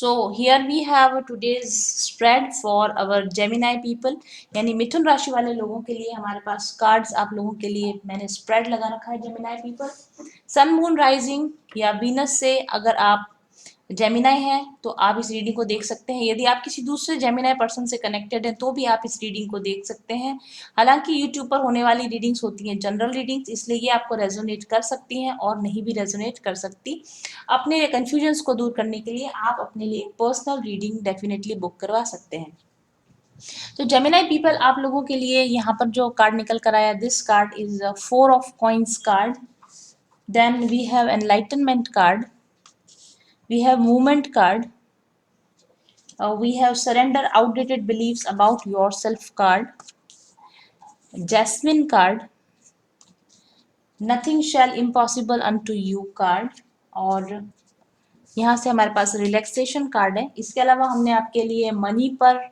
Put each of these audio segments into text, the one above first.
here we have today's spread for our Gemini people, यानी मिथुन राशि वाले लोगों के लिए हमारे पास कार्ड्स आप लोगों के लिए मैंने स्प्रेड लगा रखा है। Gemini people, sun moon rising या वीनस से अगर आप जेमिनाई है तो आप इस रीडिंग को देख सकते हैं। यदि आप किसी दूसरे जेमिनाई पर्सन से कनेक्टेड हैं तो भी आप इस रीडिंग को देख सकते हैं। हालांकि यूट्यूब पर होने वाली रीडिंग्स होती हैं जनरल रीडिंग्स, इसलिए ये आपको रेजोनेट कर सकती हैं और नहीं भी रेजोनेट कर सकती। अपने कन्फ्यूजन्स को दूर करने के लिए आप अपने लिए एक पर्सनल रीडिंग डेफिनेटली बुक करवा सकते हैं। तो जेमिनाई पीपल, आप लोगों के लिए यहाँ पर जो कार्ड निकल कर आया, this card is 4 of coins card, then we have enlightenment card, we have movement card, we have surrender outdated beliefs about yourself card, jasmine card, nothing shall impossible unto you card, और यहाँ से हमारे पास relaxation card है। इसके अलावा हमने आपके लिए मनी पर,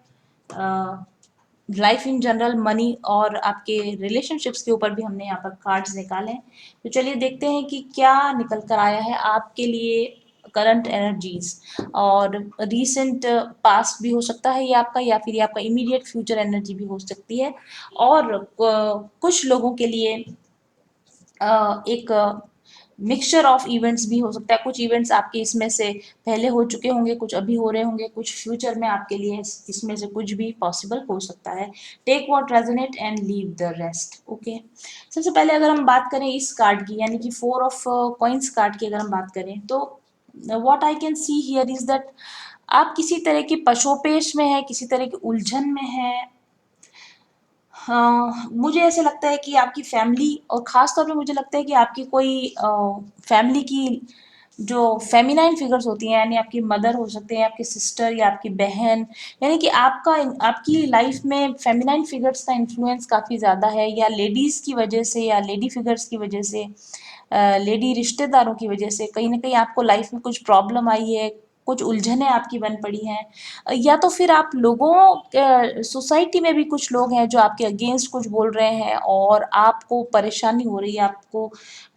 लाइफ इन जनरल, मनी और आपके रिलेशनशिप्स के ऊपर भी हमने यहाँ पर कार्ड्स निकाले हैं। तो चलिए देखते हैं कि क्या निकल कर आया है आपके लिए करंट एनर्जीज, और रीसेंट पास्ट भी हो सकता है ये आपका, या फिर ये आपका इमीडिएट फ्यूचर एनर्जी भी हो सकती है। और कुछ लोगों के लिए एक मिक्सचर ऑफ इवेंट्स भी हो सकता है। कुछ इवेंट्स आपके इसमें से पहले हो चुके होंगे, कुछ अभी हो रहे होंगे, कुछ फ्यूचर में आपके लिए इसमें से कुछ भी पॉसिबल हो सकता है। Take what resonate and leave the rest. Okay, सबसे पहले अगर हम बात करें इस कार्ड की, यानी कि 4 ऑफ कॉइंस कार्ड की अगर हम बात करें, तो what I can see here is that आप किसी तरह की पशोपेश में है, किसी तरह की उलझन में है। मुझे ऐसे लगता है कि आपकी फैमिली, और ख़ास तौर पे मुझे लगता है कि आपकी कोई फैमिली की जो फेमिनाइन फिगर्स होती हैं, यानी आपकी मदर हो सकते हैं, आपकी सिस्टर या आपकी बहन, यानी कि आपकी लाइफ में फेमिनाइन फिगर्स का इन्फ्लुएंस काफ़ी ज़्यादा है, या लेडीज़ की वजह से या लेडी फिगर्स की वजह से, लेडी रिश्तेदारों की वजह से कहीं ना कहीं आपको लाइफ में कुछ प्रॉब्लम आई है, कुछ उलझनें आपकी बन पड़ी हैं, या तो फिर आप लोगों सोसाइटी में भी कुछ लोग हैं जो आपके अगेंस्ट कुछ बोल रहे हैं और आपको परेशानी हो रही है, आपको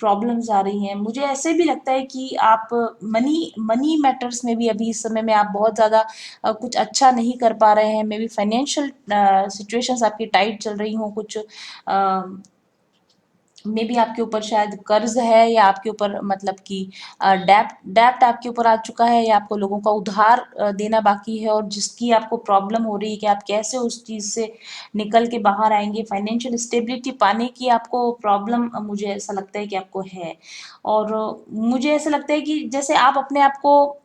प्रॉब्लम्स आ रही हैं। मुझे ऐसे भी लगता है कि आप मनी मनी मैटर्स में भी अभी इस समय में आप बहुत ज़्यादा कुछ अच्छा नहीं कर पा रहे हैं। मे बी फाइनेंशियल सिचुएशंस आपकी टाइट चल रही हों, कुछ मे बी आपके ऊपर शायद कर्ज है, या आपके ऊपर मतलब कि डेप्ट आपके ऊपर आ चुका है, या आपको लोगों का उधार देना बाकी है, और जिसकी आपको प्रॉब्लम हो रही है कि आप कैसे उस चीज़ से निकल के बाहर आएंगे। फाइनेंशियल स्टेबिलिटी पाने की आपको प्रॉब्लम, मुझे ऐसा लगता है कि आपको है। और मुझे ऐसा लगता है कि जैसे आप अपने आप को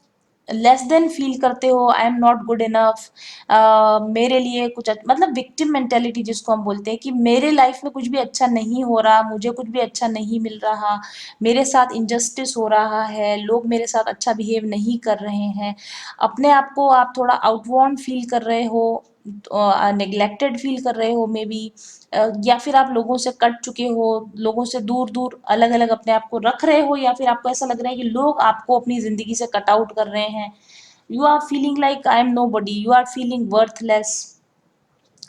लेस देन फील करते हो, I am not good enough, मेरे लिए कुछ मतलब विक्टिम मेंटेलिटी जिसको हम बोलते हैं, कि मेरे लाइफ में कुछ भी अच्छा नहीं हो रहा, मुझे कुछ भी अच्छा नहीं मिल रहा, मेरे साथ इनजस्टिस हो रहा है, लोग मेरे साथ अच्छा बिहेव नहीं कर रहे हैं। अपने आप को आप थोड़ा आउटवॉर्न फील कर रहे हो, नेग्लेक्टेड फील कर रहे हो मे बी, या फिर आप लोगों से कट चुके हो, लोगों से दूर दूर अलग अलग अपने आप को रख रहे हो, या फिर आपको ऐसा लग रहा है कि लोग आपको अपनी ज़िंदगी से कट आउट कर रहे हैं। You are feeling like I am nobody, you are feeling worthless.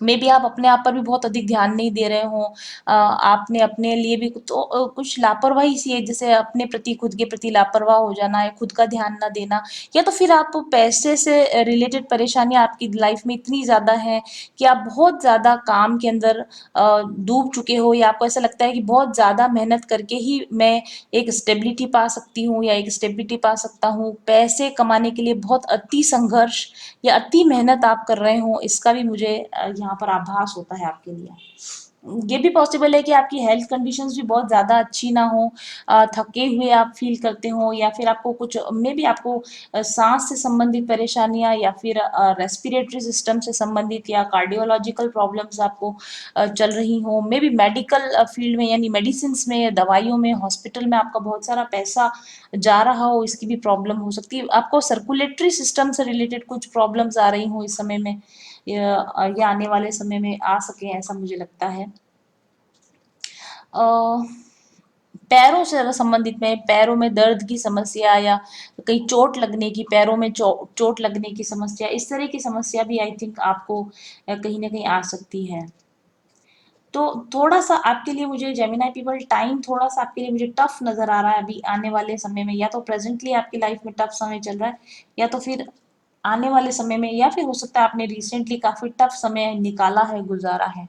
Maybe आप अपने आप पर भी बहुत अधिक ध्यान नहीं दे रहे हो, आपने अपने लिए भी कुछ लापरवाही सी है, जैसे अपने प्रति, खुद के प्रति लापरवाह हो जाना है, खुद का ध्यान ना देना, या तो फिर आप पैसे से रिलेटेड परेशानियां आपकी लाइफ में इतनी ज़्यादा हैं कि आप बहुत ज़्यादा काम के अंदर डूब चुके हो, या आपको ऐसा लगता है कि बहुत ज़्यादा मेहनत करके ही मैं एक स्टेबिलिटी पा सकती हूँ या एक स्टेबिलिटी पा सकता हूँ। पैसे कमाने के लिए बहुत अति संघर्ष या अति मेहनत आप कर रहे हो, इसका भी मुझे यहाँ पर आभास होता है आपके लिए। ये भी पॉसिबल है कि आपकी हेल्थ कंडीशंस भी बहुत ज़्यादा अच्छी ना हो, थके हुए आप फील करते हो, या फिर आपको कुछ मे बी आपको सांस से संबंधित परेशानियां, या फिर रेस्पिरेटरी सिस्टम से संबंधित या कार्डियोलॉजिकल प्रॉब्लम्स आपको चल रही हो। मे बी मेडिकल फील्ड में, यानी मेडिसिन में, दवाइयों में, हॉस्पिटल में आपका बहुत सारा पैसा जा रहा हो, इसकी भी प्रॉब्लम हो सकती है। आपको सर्कुलेटरी सिस्टम से रिलेटेड कुछ प्रॉब्लम्स आ रही हो इस समय में, या आने वाले समय में आ सके, ऐसा मुझे लगता है। पैरों से अगर संबंधित में, पैरों में दर्द की समस्या, या कहीं चोट लगने की, पैरों में चोट लगने की समस्या, इस तरह की समस्या भी आई थिंक आपको कहीं ना कहीं आ सकती है। तो थोड़ा सा आपके लिए, मुझे जेमिनाई पीपल, टाइम थोड़ा सा आपके लिए मुझे टफ नजर आ रहा है अभी आने वाले समय में। या तो प्रेजेंटली आपकी लाइफ में टफ समय चल रहा है, या तो फिर आने वाले समय में, या फिर हो सकता है आपने रिसेंटली काफ़ी टफ समय निकाला है, गुज़ारा है।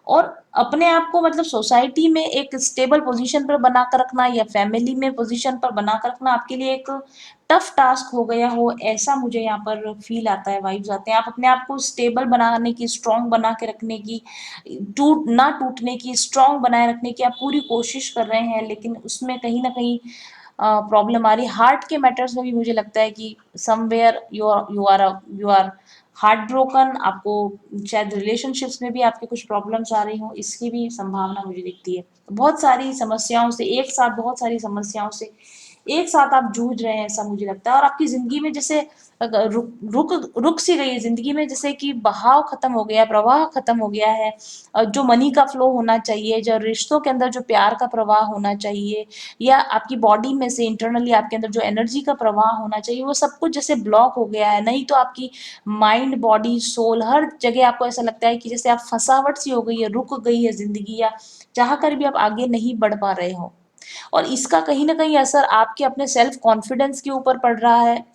और अपने आप को मतलब सोसाइटी में एक स्टेबल पोजीशन पर बनाकर रखना या फैमिली में पोजीशन पर बनाकर रखना आपके लिए एक टफ टास्क हो गया हो, ऐसा मुझे यहाँ पर फील आता है, वाइब्स आते हैं। आप अपने आप को स्टेबल बनाने की, स्ट्रांग बना के रखने की, ना टूटने की, स्ट्रांग बनाए रखने की आप पूरी कोशिश कर रहे हैं, लेकिन उसमें कहीं ना कहीं प्रॉब्लम आ रही है। हार्ट के मैटर्स में भी मुझे लगता है कि somewhere you are heart broken, आपको शायद रिलेशनशिप्स में भी आपके कुछ प्रॉब्लम्स आ रही हो, इसकी भी संभावना मुझे दिखती है। बहुत सारी समस्याओं से एक साथ, बहुत सारी समस्याओं से एक साथ आप जूझ रहे हैं, ऐसा मुझे लगता है। और आपकी जिंदगी में जैसे रुक रुक रुक सी गई है जिंदगी में, जैसे कि बहाव खत्म हो गया, प्रवाह खत्म हो गया है। जो मनी का फ्लो होना चाहिए, जो रिश्तों के अंदर जो प्यार का प्रवाह होना चाहिए, या आपकी बॉडी में से इंटरनली आपके अंदर जो एनर्जी का प्रवाह होना चाहिए, वो सब कुछ जैसे ब्लॉक हो गया है। नहीं तो आपकी माइंड, बॉडी, सोल, हर जगह आपको ऐसा लगता है कि जैसे आप फंसावट सी हो गई है, रुक गई है जिंदगी, या चाह कर भी आप आगे नहीं बढ़ पा रहे हो। और इसका कहीं ना कहीं असर आपके अपने सेल्फ कॉन्फिडेंस के ऊपर पड़ रहा है।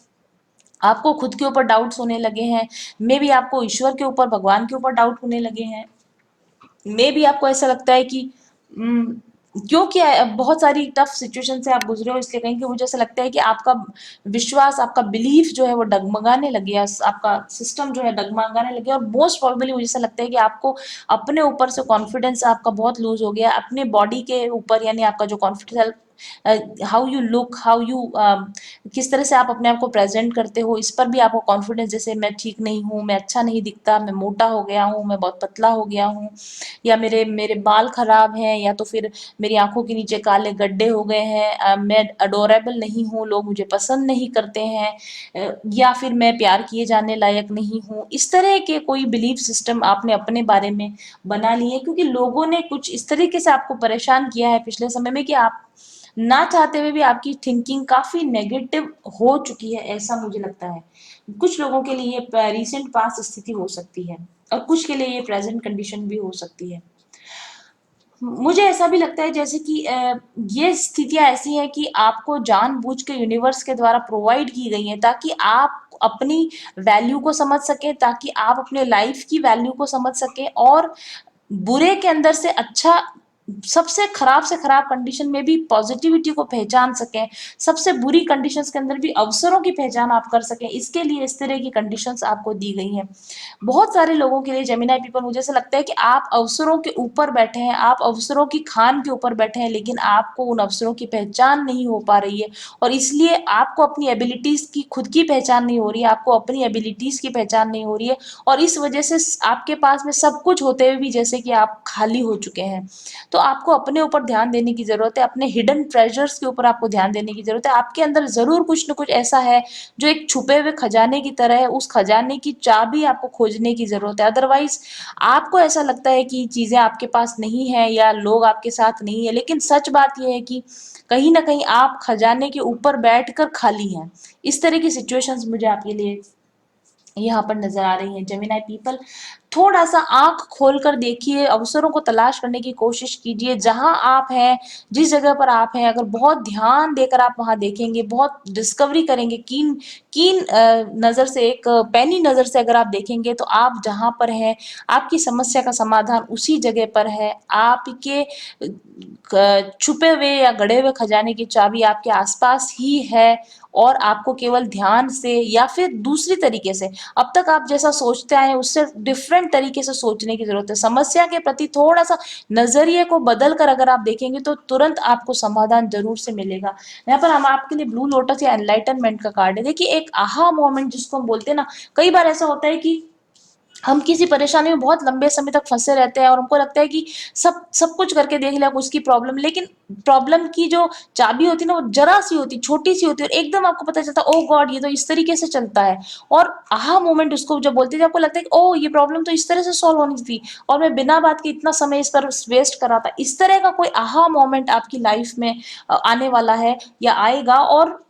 आपको खुद के ऊपर डाउट्स होने लगे हैं, मे बी आपको ईश्वर के ऊपर, भगवान के ऊपर डाउट होने लगे हैं। मे भी आपको ऐसा लगता है कि उम, क्योंकि बहुत सारी टफ सिचुएशन से आप गुजरे हो, इसलिए कहीं कि मुझे ऐसा लगता है कि आपका विश्वास, आपका बिलीफ जो है वो डगमगाने लग गया, आपका सिस्टम जो है डगमगाने लग गया। और मोस्ट प्रोबेबली मुझे ऐसा लगता है कि आपको अपने ऊपर से कॉन्फिडेंस आपका बहुत लूज हो गया, अपने बॉडी के ऊपर, यानी आपका जो confidence, how you look, how you, किस तरह से आप अपने आप को प्रेजेंट करते हो, इस पर भी आपको कॉन्फिडेंस, जैसे मैं ठीक नहीं हूँ, मैं अच्छा नहीं दिखता, मैं मोटा हो गया हूँ, मैं बहुत पतला हो गया हूँ, या मेरे मेरे बाल खराब हैं, या तो फिर मेरी आंखों के नीचे काले गड्ढे हो गए हैं, मैं अडोरेबल नहीं हूँ, लोग मुझे पसंद नहीं करते हैं, या फिर मैं प्यार किए जाने लायक नहीं हूँ। इस तरह के कोई बिलीफ सिस्टम आपने अपने बारे में बना लिए, क्योंकि लोगों ने कुछ इस तरीके से आपको परेशान किया है पिछले समय में कि आप ना चाहते हुए भी आपकी थिंकिंग काफी नेगेटिव हो चुकी है, ऐसा मुझे लगता है। कुछ लोगों के लिए रिसेंट पास्ट स्थिति हो सकती है, और कुछ के लिए ये प्रेजेंट कंडीशन भी हो सकती है। मुझे ऐसा भी लगता है जैसे कि ये स्थितियां ऐसी हैं कि आपको जानबूझ के यूनिवर्स के द्वारा प्रोवाइड की गई हैं, ताकि आप अपनी वैल्यू को समझ सकें, ताकि आप अपने लाइफ की वैल्यू को समझ सकें, और बुरे के अंदर से अच्छा, सबसे खराब से खराब कंडीशन में भी पॉजिटिविटी को पहचान सकें, सबसे बुरी कंडीशंस के अंदर भी अवसरों की पहचान आप कर सकें। इसके लिए इस तरह की कंडीशंस आपको दी गई हैं। बहुत सारे लोगों के लिए जेमिनी पीपल, मुझे ऐसा लगता है कि आप अवसरों के ऊपर बैठे हैं, आप अवसरों की खान के ऊपर बैठे हैं, लेकिन आपको उन अवसरों की पहचान नहीं हो पा रही है। और इसलिए आपको अपनी एबिलिटीज की, खुद की पहचान नहीं हो रही है, आपको अपनी एबिलिटीज की पहचान नहीं हो रही है, और इस वजह से आपके पास में सब कुछ होते हुए भी जैसे कि आप खाली हो चुके हैं। तो आपको अपने ऊपर ध्यान देने की जरूरत है, अपने हिडन ट्रेजर्स के ऊपर आपको ध्यान देने की जरूरत है। आपके अंदर जरूर कुछ न कुछ ऐसा है जो एक छुपे हुए खजाने की तरह है, उस खजाने की चाबी आपको खोजने की जरूरत है। अदरवाइज आपको ऐसा लगता है कि चीजें आपके पास नहीं है, या लोग आपके साथ नहीं है, लेकिन सच बात यह है कि कहीं ना कहीं आप खजाने के ऊपर बैठकर खाली हैं। इस तरह की सिचुएशंस मुझे आपके लिए यहाँ पर नजर आ रही है। जेमिनी पीपल, थोड़ा सा आंख खोलकर देखिए, अवसरों को तलाश करने की कोशिश कीजिए। जहां आप हैं, जिस जगह पर आप हैं, अगर बहुत ध्यान देकर आप वहां देखेंगे, बहुत डिस्कवरी करेंगे, कीन कीन नजर से, एक पैनी नजर से अगर आप देखेंगे, तो आप जहां पर हैं, आपकी समस्या का समाधान उसी जगह पर है। आपके छुपे हुए या गड़े हुए खजाने की चाबी आपके आसपास ही है, और आपको केवल ध्यान से, या फिर दूसरी तरीके से, अब तक आप जैसा सोचते आए हैं उससे डिफरेंट तरीके से सोचने की जरूरत है। समस्या के प्रति थोड़ा सा नजरिए को बदल कर अगर आप देखेंगे, तो तुरंत आपको समाधान जरूर से मिलेगा। यहाँ पर हम आपके लिए ब्लू लोटस या एनलाइटनमेंट का कार्ड है। देखिए, एक आहा मोमेंट जिसको हम बोलते हैं ना, कई बार ऐसा होता है कि हम किसी परेशानी में बहुत लंबे समय तक फंसे रहते हैं, और हमको लगता है कि सब सब कुछ करके देख लिया उसकी प्रॉब्लम, लेकिन प्रॉब्लम की जो चाबी होती है ना, वो जरा सी होती, छोटी सी होती है, और एकदम आपको पता चलता है, ओ गॉड, ये तो इस तरीके से चलता है। और आहा मोमेंट उसको जब बोलते थे, आपको लगता है कि ओ, ये प्रॉब्लम तो इस तरह से सॉल्व होनी थी, और मैं बिना बात के इतना समय इस पर वेस्ट कर रहा था। इस तरह का कोई आहा मोमेंट आपकी लाइफ में आने वाला है या आएगा। और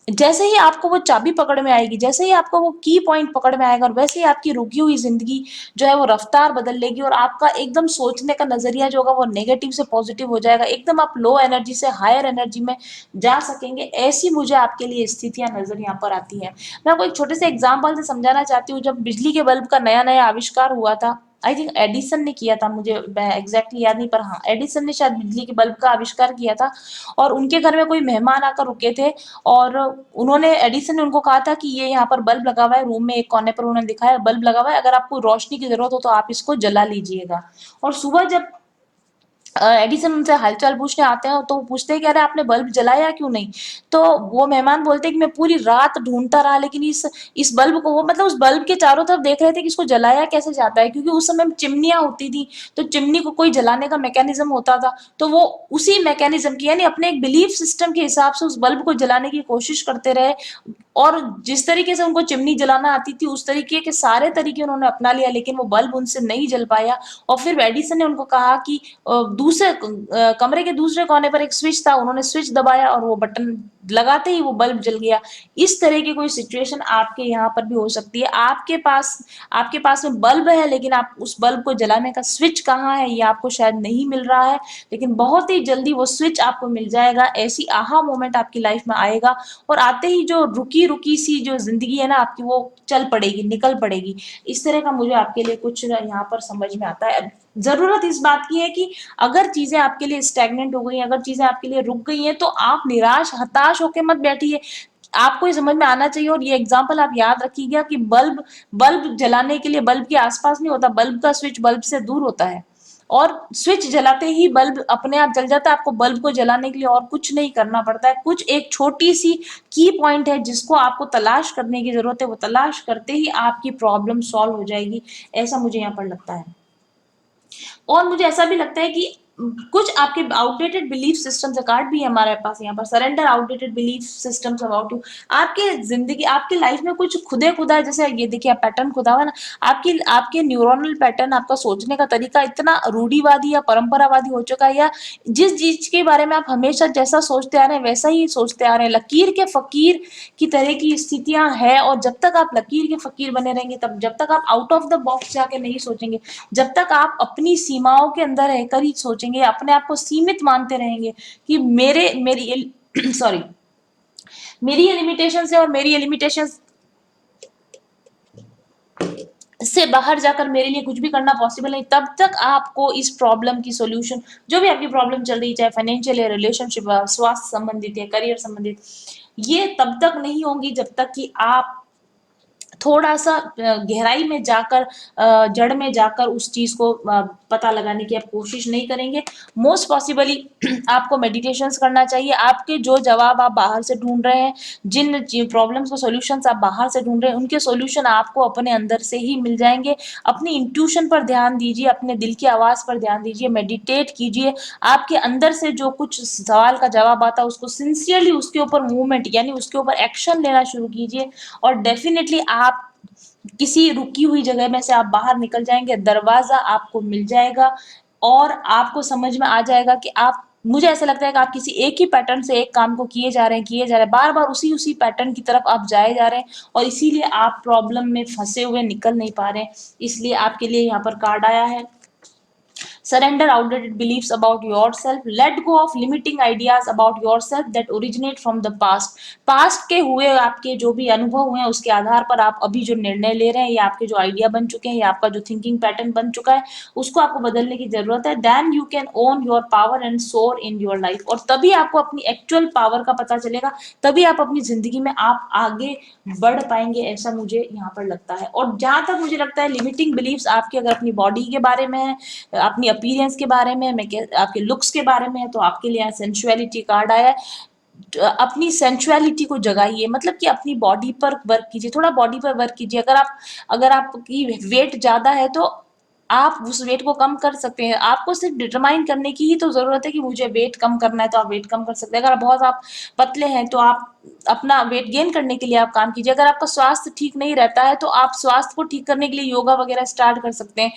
जैसे ही आपको वो चाबी पकड़ में आएगी, जैसे ही आपको वो की पॉइंट पकड़ में आएगा और वैसे ही आपकी रुकी हुई ज़िंदगी जो है वो रफ्तार बदल लेगी और आपका एकदम सोचने का नज़रिया जो होगा वो नेगेटिव से पॉजिटिव हो जाएगा। एकदम आप लो एनर्जी से हायर एनर्जी में जा सकेंगे। ऐसी मुझे आपके लिए स्थितियाँ नज़र यहाँ पर आती हैं। मैं आपको एक छोटे से एग्ज़ाम्पल से समझाना चाहती हूँ। जब बिजली के बल्ब का नया-नया आविष्कार हुआ था, आई थिंक एडिसन ने किया था, मुझे एग्जैक्टली याद नहीं, पर हाँ एडिसन ने शायद बिजली के बल्ब का आविष्कार किया था। और उनके घर में कोई मेहमान आकर रुके थे और उन्होंने एडिसन ने उनको कहा था कि ये यहाँ पर बल्ब लगा हुआ है, रूम में एक कोने पर उन्होंने दिखाया बल्ब लगा हुआ है, अगर आपको रोशनी की जरूरत हो तो आप इसको जला लीजिएगा। और सुबह जब एडिसन उनसे हालचाल पूछने आते हैं तो वो पूछते हैं कि अरे आपने बल्ब जलाया क्यों नहीं? तो वो मेहमान बोलते हैं कि मैं पूरी रात ढूंढता रहा, लेकिन इस बल्ब को, वो मतलब उस बल्ब के चारों तरफ देख रहे थे कि इसको जलाया कैसे जाता है, क्योंकि उस समय चिमनियां होती थी, तो चिमनी को कोई जलाने का मैकेनिज्म होता था, तो वो उसी मैकेनिज्म की यानी अपने एक बिलीफ सिस्टम के हिसाब से उस बल्ब को जलाने की कोशिश करते रहे। और जिस तरीके से उनको चिमनी जलाना आती थी उस तरीके के सारे तरीके उन्होंने अपना लिया, लेकिन वो बल्ब उनसे नहीं जल पाया। और फिर एडिसन ने उनको कहा कि दूसरे कमरे के दूसरे कोने पर एक स्विच था, उन्होंने स्विच दबाया और वो बटन लगाते ही वो बल्ब जल गया। इस तरह की कोई सिचुएशन आपके यहाँ पर भी हो सकती है। आपके पास में बल्ब है, लेकिन आप उस बल्ब को जलाने का स्विच कहाँ है ये आपको शायद नहीं मिल रहा है, लेकिन बहुत ही जल्दी वो स्विच आपको मिल जाएगा। ऐसी आहा मोमेंट आपकी लाइफ में आएगा और आते ही जो रुकी रुकी सी जो जिंदगी है ना आपकी, वो चल पड़ेगी, निकल पड़ेगी। इस तरह का मुझे आपके लिए कुछ यहाँ पर समझ में आता है। जरूरत इस बात की है कि अगर चीजें आपके लिए स्टैग्नेंट हो गई, अगर चीजें आपके लिए रुक गई हैं, तो आप निराश हताश होकर मत बैठिए। आपको ये समझ में आना चाहिए और ये एग्जाम्पल आप याद रखिएगा कि बल्ब बल्ब जलाने के लिए बल्ब के आसपास नहीं होता, बल्ब का स्विच बल्ब से दूर होता है। और स्विच जलाते ही बल्ब अपने आप जल जाता है। आपको बल्ब को जलाने के लिए और कुछ नहीं करना पड़ता है। कुछ एक छोटी सी की पॉइंट है जिसको आपको तलाश करने की जरूरत है, वो तलाश करते ही आपकी प्रॉब्लम सॉल्व हो जाएगी। ऐसा मुझे यहाँ पर लगता है। और मुझे ऐसा भी लगता है कि कुछ आपके आउटडेटेड बिलीफ सिस्टम्स कार्ड भी है हमारे पास यहाँ पर, surrender outdated belief systems about you. आपके जिंदगी आपके लाइफ में कुछ खुदे खुदा है, जैसे ये देखिए आप पैटर्न खुदा हुआ है ना, आपकी आपके न्यूरोनल पैटर्न, आपका सोचने का तरीका इतना रूढ़िवादी या परंपरावादी हो चुका है, या जिस चीज के बारे में आप हमेशा जैसा सोचते आ रहे हैं वैसा ही सोचते आ रहे हैं, लकीर के फकीर की तरह की स्थितियां हैं। और जब तक आप लकीर के फकीर बने रहेंगे, तब जब तक आप आउट ऑफ द बॉक्स जाके नहीं सोचेंगे, जब तक आप अपनी सीमाओं के अंदर रहकर ही सोचेंगे, अपने आप को सीमित मानते रहेंगे कि मेरी सॉरी मेरी ये लिमिटेशन है और मेरी ये लिमिटेशन से बाहर जाकर मेरे लिए कुछ भी करना पॉसिबल नहीं, तब तक आपको इस प्रॉब्लम की सॉल्यूशन, जो भी आपकी प्रॉब्लम चल रही है, चाहे फाइनेंशियल है, रिलेशनशिप, स्वास्थ्य संबंधित है, करियर संबंधित, ये तब तक नहीं होंगी जब तक कि आप थोड़ा सा गहराई में जाकर, जड़ में जाकर उस चीज को पता लगाने की आप कोशिश नहीं करेंगे। मोस्ट पॉसिबली आपको मेडिटेशंस करना चाहिए। आपके जो जवाब आप बाहर से ढूंढ रहे हैं, जिन प्रॉब्लम्स को सॉल्यूशंस आप बाहर से ढूंढ रहे हैं, उनके सॉल्यूशन आपको अपने अंदर से ही मिल जाएंगे। अपनी इंट्यूशन पर ध्यान दीजिए, अपने दिल की आवाज पर ध्यान दीजिए, मेडिटेट कीजिए। आपके अंदर से जो कुछ सवाल का जवाब आता है उसको सिंसियरली उसके ऊपर मूवमेंट यानी उसके ऊपर एक्शन लेना शुरू कीजिए, और डेफिनेटली आप किसी रुकी हुई जगह में से आप बाहर निकल जाएंगे, दरवाजा आपको मिल जाएगा और आपको समझ में आ जाएगा कि आप, मुझे ऐसा लगता है कि आप किसी एक ही पैटर्न से एक काम को किए जा रहे हैं, बार बार उसी उसी पैटर्न की तरफ आप जाए जा रहे हैं, और इसीलिए आप प्रॉब्लम में फंसे हुए निकल नहीं पा रहे हैं। इसलिए आपके लिए यहाँ पर कार्ड आया है, surrender outdated beliefs about yourself, let go of limiting ideas about yourself that originate from the past के हुए आपके जो भी अनुभव हुए हैं उसके आधार पर आप अभी जो निर्णय ले रहे हैं, या आपके जो आइडिया बन चुके हैं, या आपका जो थिंकिंग पैटर्न बन चुका है, उसको आपको बदलने की जरूरत है। Then you can own your power and soar in your life, और तभी आपको अपनी एक्चुअल पावर का पता चलेगा, तभी आप अपनी जिंदगी में आप आगे बढ़ पाएंगे, ऐसा मुझे यहाँ पर लगता है। और जहां तक मुझे लगता है लिमिटिंग बिलीव्स आपके अगर अपनी बॉडी के बारे में है, अपनी अपीयरेंस के बारे में, मैं आपके लुक्स के बारे में है, तो आपके लिए सेंसुअलिटी कार्ड आया है। अपनी सेंसुअलिटी को जगाइए, मतलब कि अपनी बॉडी पर वर्क कीजिए, थोड़ा बॉडी पर वर्क कीजिए। अगर आपकी वेट ज्यादा है तो आप उस वेट को कम कर सकते हैं। आपको सिर्फ डिटरमाइन करने की ही तो जरूरत है कि मुझे वेट कम करना है, तो आप वेट कम कर सकते हैं। अगर बहुत आप पतले हैं तो आप अपना वेट गेन करने के लिए आप काम कीजिए। अगर आपका स्वास्थ्य ठीक नहीं रहता है तो आप स्वास्थ्य को ठीक करने के लिए योगा वगैरह स्टार्ट कर सकते हैं।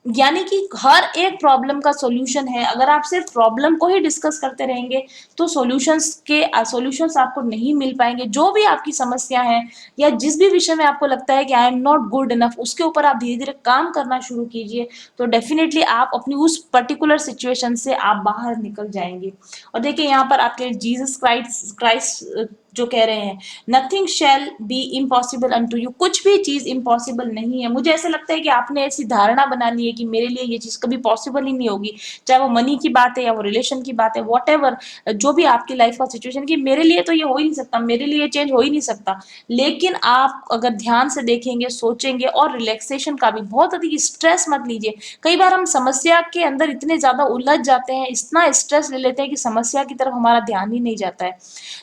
यानी कि हर एक प्रॉब्लम का सॉल्यूशन है। अगर आप सिर्फ प्रॉब्लम को ही डिस्कस करते रहेंगे तो सॉल्यूशंस आपको नहीं मिल पाएंगे। जो भी आपकी समस्या है या जिस भी विषय में आपको लगता है कि I am not good enough, उसके ऊपर आप धीरे धीरे काम करना शुरू कीजिए, तो डेफिनेटली आप अपनी उस पर्टिकुलर सिचुएशन से आप बाहर निकल जाएंगे। और देखिए यहाँ पर आपके जीसस क्राइस्ट क्राइस्ट जो कह रहे हैं, nothing shall be impossible unto you, कुछ भी चीज इम्पॉसिबल नहीं है। मुझे ऐसा लगता है कि आपने ऐसी धारणा बना ली है कि मेरे लिए ये चीज कभी पॉसिबल ही नहीं होगी, चाहे वो मनी की बात है या वो रिलेशन की बात है, वॉट एवर जो भी आपकी लाइफ का सिचुएशन, कि मेरे लिए तो ये हो ही नहीं सकता, मेरे लिए चेंज हो ही नहीं सकता। लेकिन आप अगर ध्यान से देखेंगे, सोचेंगे, और रिलैक्सेशन का भी बहुत अधिक स्ट्रेस मत लीजिए। कई बार हम समस्या के अंदर इतने ज्यादा उलझ जाते हैं, इतना स्ट्रेस ले लेते हैं कि समस्या की तरफ हमारा ध्यान ही नहीं जाता है।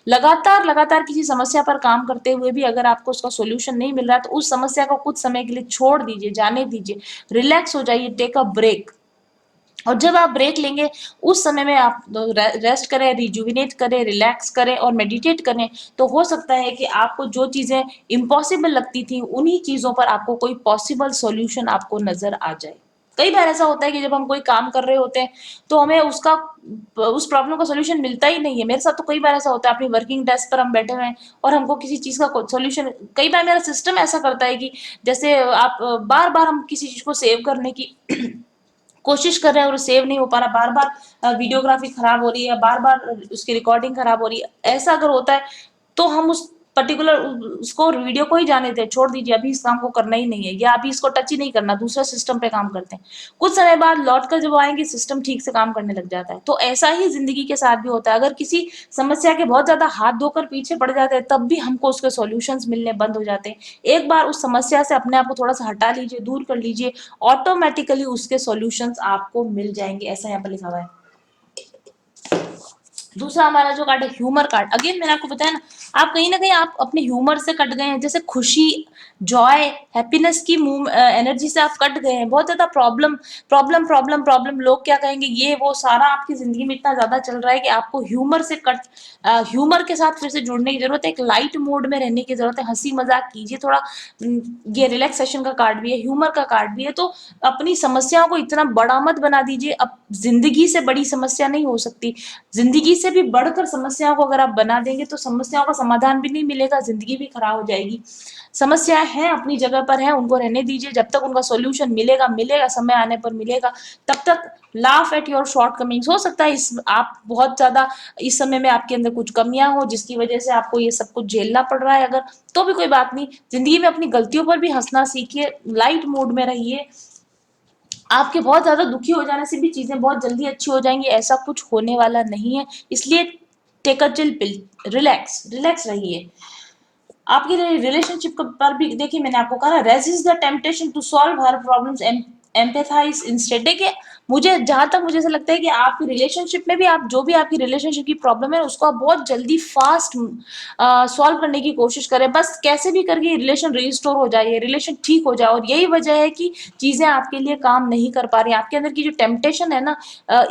लगातार लगातार किसी समस्या पर काम करते हुए भी अगर आपको उसका सॉल्यूशन नहीं मिल रहा है, तो उस समस्या को कुछ समय के लिए छोड़ दीजिए, जाने दीजिए, रिलैक्स हो जाइए, टेक अ ब्रेक। और जब आप ब्रेक लेंगे, उस समय में आप रेस्ट करें, रिजुविनेट करें, रिलैक्स करें और मेडिटेट करें, तो हो सकता है कि आपको जो चीजें इम्पॉसिबल लगती थी, उन्हीं चीजों पर आपको कोई पॉसिबल सॉल्यूशन आपको नजर आ जाए। कई बार ऐसा होता है कि जब हम कोई काम कर रहे होते हैं तो हमें उस प्रॉब्लम का सॉल्यूशन मिलता ही नहीं है। मेरे साथ तो कई बार ऐसा होता है, अपनी वर्किंग डेस्क पर हम बैठे हुए हैं और हमको किसी चीज का सॉल्यूशन, कई बार मेरा सिस्टम ऐसा करता है कि जैसे आप बार बार हम किसी चीज को सेव करने की कोशिश कर रहे हैं और सेव नहीं हो पा रहा, बार बार वीडियोग्राफी खराब हो रही है, बार बार उसकी रिकॉर्डिंग खराब हो रही है। ऐसा अगर होता है तो हम उस पर्टिकुलर उसको वीडियो को ही जाने दें, छोड़ दीजिए, अभी इस काम को करना ही नहीं है, या अभी इसको टच ही नहीं करना, दूसरे सिस्टम पे काम करते हैं। कुछ समय बाद लौट कर जब आएंगे, सिस्टम ठीक से काम करने लग जाता है। तो ऐसा ही जिंदगी के साथ भी होता है। अगर किसी समस्या के बहुत ज्यादा हाथ धोकर पीछे पड़ जाते हैं, तब भी हमको उसके सॉल्यूशंस मिलने बंद हो जाते हैं। एक बार उस समस्या से अपने आप को थोड़ा सा हटा लीजिए, दूर कर लीजिए, ऑटोमेटिकली उसके सॉल्यूशंस आपको मिल जाएंगे। ऐसा यहाँ पर लिखा हुआ है। दूसरा हमारा जो कार्ड है ह्यूमर कार्ड, अगेन मैंने आपको बताया ना, आप कहीं ना कहीं आप अपने ह्यूमर से कट गए हैं। जैसे खुशी, जॉय, हैप्पीनेस की एनर्जी से आप कट गए हैं। बहुत ज्यादा प्रॉब्लम प्रॉब्लम प्रॉब्लम प्रॉब्लम, लोग क्या कहेंगे, ये वो सारा आपकी जिंदगी में इतना ज्यादा चल रहा है कि आपको ह्यूमर से ह्यूमर के साथ फिर से जुड़ने की जरूरत है, एक लाइट मोड में रहने की जरूरत है। हंसी मजाक कीजिए थोड़ा। ये रिलैक्सेशन का कार्ड भी है, ह्यूमर का कार्ड भी है। तो अपनी समस्याओं को इतना बड़ा मत बना दीजिए। अब जिंदगी से बड़ी समस्या नहीं हो सकती, जिंदगी से भी बढ़कर समस्याओं को अगर आप बना देंगे तो समस्याओं का समाधान भी नहीं मिलेगा, जिंदगी भी खराब हो जाएगी। समस्याएं हैं, अपनी जगह पर हैं, उनको रहने दीजिए। जब तक उनका सॉल्यूशन मिलेगा मिलेगा, समय आने पर मिलेगा। तब तक laugh at your shortcomings. हो सकता है इस आप बहुत ज्यादा इस समय में आपके अंदर कुछ कमियां हो जिसकी वजह से आपको ये सब कुछ झेलना पड़ रहा है, अगर तो भी कोई बात नहीं। जिंदगी में अपनी गलतियों पर भी हंसना सीखिए, लाइट मूड में रहिए। आपके बहुत ज्यादा दुखी हो जाने से भी चीजें बहुत जल्दी अच्छी हो जाएंगी, ऐसा कुछ होने वाला नहीं है। इसलिए take a chill pill, relax relax रहिए। आपके रिलेशनशिप पर भी देखिए, मैंने आपको कहा resist the temptation to solve her problems, empathise instead. देखिए, मुझे जहां तक मुझे ऐसा लगता है कि आपकी रिलेशनशिप में भी, आप जो भी आपकी रिलेशनशिप की प्रॉब्लम है उसको आप बहुत जल्दी फास्ट सॉल्व करने की कोशिश करें। बस कैसे भी करके रिलेशन रिस्टोर हो जाए, रिलेशन ठीक हो जाए। और यही वजह है कि चीजें आपके लिए काम नहीं कर पा रही। आपके अंदर की जो टेम्पटेशन है ना,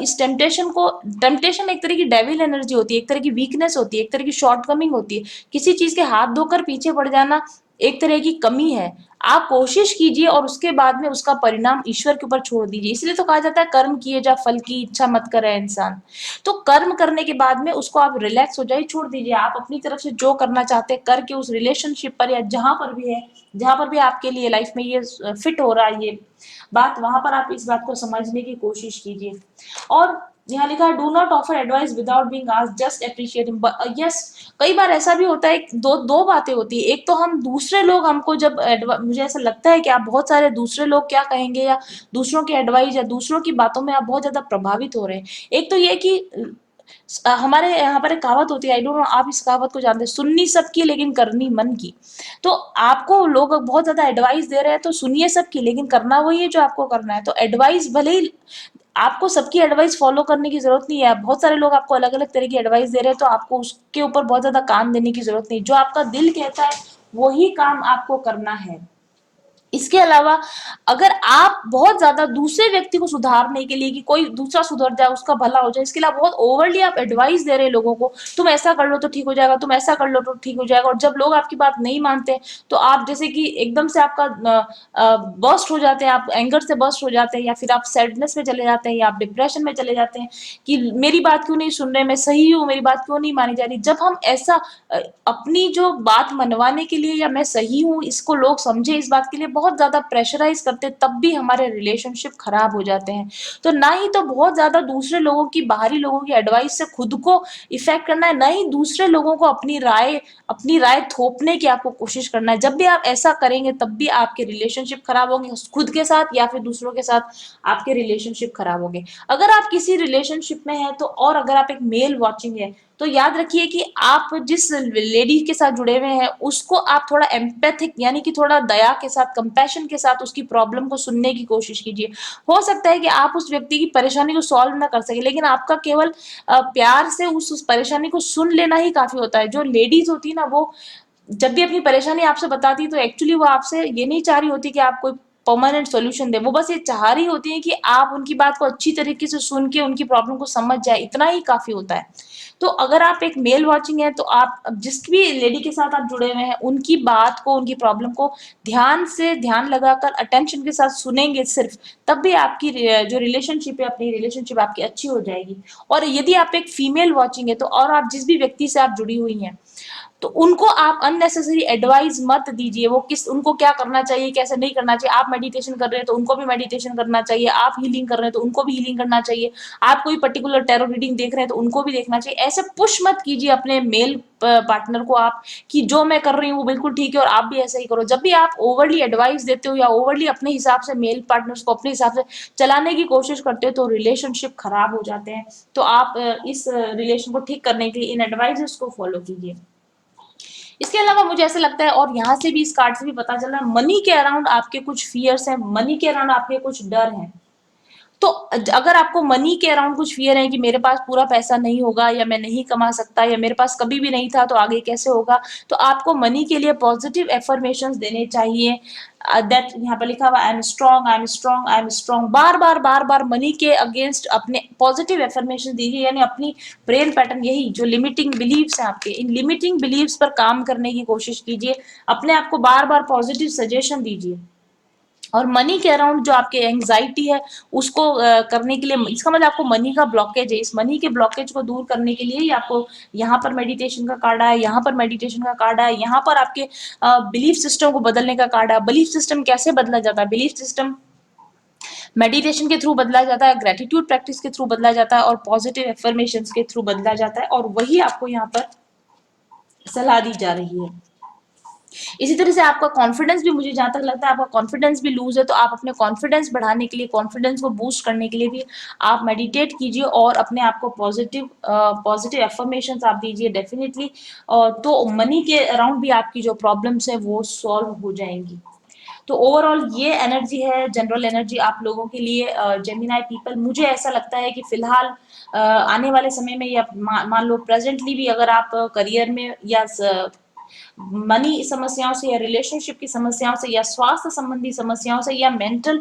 इस टेम्पटेशन एक तरह की डेविल एनर्जी होती है, एक तरह की वीकनेस होती है, एक तरह की शॉर्टकमिंग होती है। किसी चीज के हाथ धोकर पीछे पड़ जाना एक तरह की कमी है। आप कोशिश कीजिए और उसके बाद में उसका परिणाम ईश्वर के ऊपर छोड़ दीजिए। इसलिए तो कहा जाता है कर्म किए जा फल की इच्छा मत करे इंसान। तो कर्म करने के बाद में उसको आप रिलैक्स हो जाइए, छोड़ दीजिए। आप अपनी तरफ से जो करना चाहते हैं करके उस रिलेशनशिप पर या जहां पर भी है, जहां पर भी आपके लिए लाइफ में ये फिट हो रहा है ये बात, वहां पर आप इस बात को समझने की कोशिश कीजिए। और यहाँ लिखा है do not offer advice without being asked, just appreciate him. Yes, कई बार ऐसा भी होता है, दो दो बातें होती है। एक तो हम दूसरे लोग हमको जब मुझे ऐसा लगता है कि आप बहुत सारे दूसरे लोग क्या कहेंगे या दूसरों की एडवाइस या दूसरों की बातों में आप बहुत ज्यादा प्रभावित हो रहे हैं। एक तो ये कि हमारे यहाँ पर एक कहावत होती है, आई डोंट नो आप इस कहावत को जानते हैं, सुननी सबकी लेकिन करनी मन की। तो आपको लोग बहुत ज्यादा एडवाइस दे रहे हैं तो सुनिए सबकी, लेकिन करना वही है जो आपको करना है। तो एडवाइस भले ही आपको सबकी एडवाइस फॉलो करने की जरूरत नहीं है। बहुत सारे लोग आपको अलग अलग तरह की एडवाइस दे रहे हैं तो आपको उसके ऊपर बहुत ज्यादा कान देने की जरूरत नहीं। जो आपका दिल कहता है वही काम आपको करना है। इसके अलावा अगर आप बहुत ज्यादा दूसरे व्यक्ति को सुधारने के लिए कि कोई दूसरा सुधर जाए, उसका भला हो जाए, इसके लिए बहुत ओवरली आप एडवाइस दे रहे हैं लोगों को, तुम ऐसा कर लो तो ठीक हो जाएगा, तुम ऐसा कर लो तो ठीक हो जाएगा, और जब लोग आपकी बात नहीं मानते तो आप जैसे कि एकदम से आपका बर्स्ट हो जाते हैं, आप एंगर से बर्स्ट हो जाते हैं, या फिर आप सैडनेस में चले जाते हैं, या आप डिप्रेशन में चले जाते हैं कि मेरी बात क्यों नहीं सुन रहे, मैं सही हूँ, मेरी बात क्यों नहीं मानी जा रही। जब हम ऐसा अपनी जो बात मनवाने के लिए या मैं सही हूँ इसको लोग समझे, इस बात के लिए बहुत ज्यादा प्रेशराइज करते हैं, तब भी हमारे रिलेशनशिप खराब हो जाते हैं। तो ना ही तो बहुत ज्यादा दूसरे लोगों की, बाहरी लोगों की एडवाइस से खुद को इफेक्ट करना है, ना ही दूसरे लोगों को अपनी राय थोपने की आपको कोशिश करना है। जब भी आप ऐसा करेंगे तब भी आपके रिलेशनशिप खराब होंगे, खुद के साथ या फिर दूसरों के साथ आपके रिलेशनशिप खराब होंगे। अगर आप किसी रिलेशनशिप में हैं तो, और अगर आप एक मेल वॉचिंग है, तो याद रखिए कि आप जिस लेडी के साथ जुड़े हुए हैं उसको आप थोड़ा एम्पैथिक यानी कि थोड़ा दया के साथ, कंपैशन के साथ उसकी प्रॉब्लम को सुनने की कोशिश कीजिए। हो सकता है कि आप उस व्यक्ति की परेशानी को सॉल्व ना कर सके, लेकिन आपका केवल प्यार से उस परेशानी को सुन लेना ही काफी होता है। जो लेडीज होती है ना, वो जब भी अपनी परेशानी आपसे बताती है तो एक्चुअली वो आपसे ये नहीं चाह रही होती कि आप कोई परमानेंट सॉल्यूशन दे, वो बस ये चाह रही होती है कि आप उनकी बात को अच्छी तरीके से सुन के उनकी प्रॉब्लम को समझ जाए, इतना ही काफी होता है। तो अगर आप एक मेल वॉचिंग है तो आप जिस भी लेडी के साथ आप जुड़े हुए हैं उनकी बात को, उनकी प्रॉब्लम को ध्यान से, ध्यान लगाकर अटेंशन के साथ सुनेंगे सिर्फ, तब भी आपकी जो रिलेशनशिप है, अपनी रिलेशनशिप आपकी अच्छी हो जाएगी। और यदि आप एक फीमेल वॉचिंग है तो, और आप जिस भी व्यक्ति से आप जुड़ी हुई हैं, तो उनको आप अननेसेसरी एडवाइस मत दीजिए। वो किस, उनको क्या करना चाहिए, कैसे नहीं करना चाहिए। आप मेडिटेशन कर रहे हैं तो उनको भी मेडिटेशन करना चाहिए, आप हीलिंग कर रहे हैं तो उनको भी हीलिंग करना चाहिए, आप कोई पर्टिकुलर टैरो रीडिंग देख रहे हैं तो उनको भी देखना चाहिए। ऐसे पुश मत कीजिए अपने मेल पार्टनर को आप कि जो मैं कर रही हूँ वो बिल्कुल ठीक है और आप भी ऐसा ही करो। जब भी आप ओवरली एडवाइस देते हो या ओवरली अपने हिसाब से मेल पार्टनर्स को अपने हिसाब से चलाने की कोशिश करते हो तो रिलेशनशिप खराब हो जाते हैं। तो आप इस रिलेशन को ठीक करने के लिए इन एडवाइजेस को फॉलो कीजिए। इसके अलावा मुझे ऐसा लगता है, और यहाँ से भी इस कार्ड से भी पता चल रहा है, मनी के अराउंड आपके कुछ फियर्स हैं, मनी के अराउंड आपके कुछ डर हैं। तो अगर आपको मनी के अराउंड कुछ फियर है कि मेरे पास पूरा पैसा नहीं होगा, या मैं नहीं कमा सकता, या मेरे पास कभी भी नहीं था तो आगे कैसे होगा, तो आपको मनी के लिए पॉजिटिव एफर्मेशंस देने चाहिए। दैट यहाँ पर लिखा हुआ, I am strong, I am strong, I am strong, bar bar money के अगेंस्ट अपने पॉजिटिव एफर्मेशन दीजिए। यानी अपनी ब्रेन पैटर्न, यही जो लिमिटिंग बिलीव्स हैं आपके, इन लिमिटिंग बिलीव्स पर काम करने की कोशिश कीजिए। अपने आप को बार बार पॉजिटिव सजेशन दीजिए। और मनी के अराउंड जो आपके एंग्जाइटी है उसको करने के लिए, इसका मतलब आपको मनी का ब्लॉकेज है, इस मनी के ब्लॉकेज को दूर करने के लिए ही आपको यहाँ पर मेडिटेशन का कार्ड आया, यहाँ पर मेडिटेशन का कार्ड आया, यहाँ पर आपके बिलीफ सिस्टम को बदलने का कार्ड है। बिलीफ सिस्टम कैसे बदला जाता है? बिलीफ सिस्टम मेडिटेशन के थ्रू बदला जाता है, ग्रेटिट्यूड प्रैक्टिस के थ्रू बदला जाता है, और पॉजिटिव एफर्मेशन के थ्रू बदला जाता है, और वही आपको यहाँ पर सलाह दी जा रही है। इसी तरह से आपका कॉन्फिडेंस भी, मुझे जहां तक लगता है आपका कॉन्फिडेंस भी लूज है, तो आप अपने कॉन्फिडेंस बढ़ाने के लिए, कॉन्फिडेंस को बूस्ट करने के लिए भी आप मेडिटेट कीजिए और अपने आप को पॉजिटिव एफर्मेशंस आप दीजिए डेफिनेटली। तो मनी के अराउंड भी आपकी जो प्रॉब्लम्स है वो सॉल्व हो जाएंगी। तो ओवरऑल ये एनर्जी है, जनरल एनर्जी आप लोगों के लिए जेमिनाई पीपल। मुझे ऐसा लगता है कि फिलहाल आने वाले समय में, या मान लो प्रेजेंटली भी, अगर आप करियर में या मनी समस्याओं से, या रिलेशनशिप की समस्याओं से, या स्वास्थ्य संबंधी समस्याओं से, या मेंटल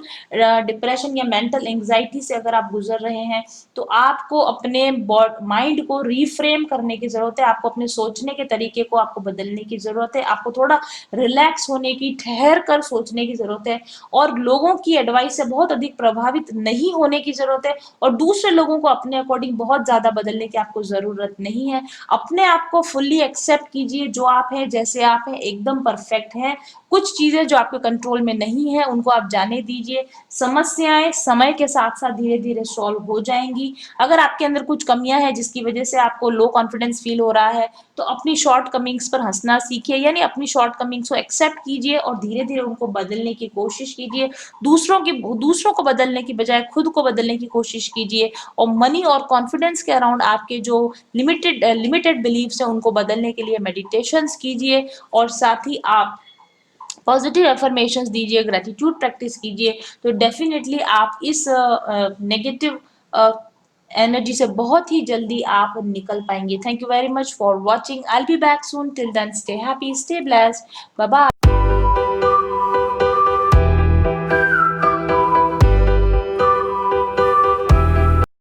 डिप्रेशन या मेंटल एंग्जाइटी से अगर आप गुजर रहे हैं, तो आपको अपने माइंड को रीफ्रेम करने की जरूरत है। आपको अपने सोचने के तरीके को आपको बदलने की जरूरत है। आपको थोड़ा रिलैक्स होने की, ठहर कर सोचने की जरूरत है, और लोगों की एडवाइस से बहुत अधिक प्रभावित नहीं होने की जरूरत है, और दूसरे लोगों को अपने अकॉर्डिंग बहुत ज्यादा बदलने की आपको जरूरत नहीं है। अपने आप को फुल्ली एक्सेप्ट कीजिए, जो आप हैं, जैसे आप हैं, एकदम परफेक्ट हैं। कुछ चीजें जो आपके कंट्रोल में नहीं है उनको आप जाने दीजिए। समस्याएं समय के साथ साथ धीरे धीरे सॉल्व हो जाएंगी। अगर आपके अंदर कुछ कमियां हैं जिसकी वजह से आपको लो कॉन्फिडेंस फील हो रहा है, तो अपनी शॉर्ट कमिंग्स पर हंसना सीखिए, यानी अपनी शॉर्ट कमिंग्स को एक्सेप्ट कीजिए और धीरे धीरे उनको बदलने की कोशिश कीजिए। दूसरों को बदलने की बजाय खुद को बदलने की कोशिश कीजिए। और मनी और कॉन्फिडेंस के अराउंड आपके जो लिमिटेड बिलीव्स हैं उनको बदलने के लिए मेडिटेशंस कीजिए, और साथ ही आप पॉजिटिव एफर्मेशंस दीजिए, ग्रेटिट्यूड प्रैक्टिस कीजिए। तो डेफिनेटली आप इस नेगेटिव एनर्जी से बहुत ही जल्दी आप निकल पाएंगे। Thank you very much for watching. I will be back soon. Till then stay happy, stay blessed, bye bye.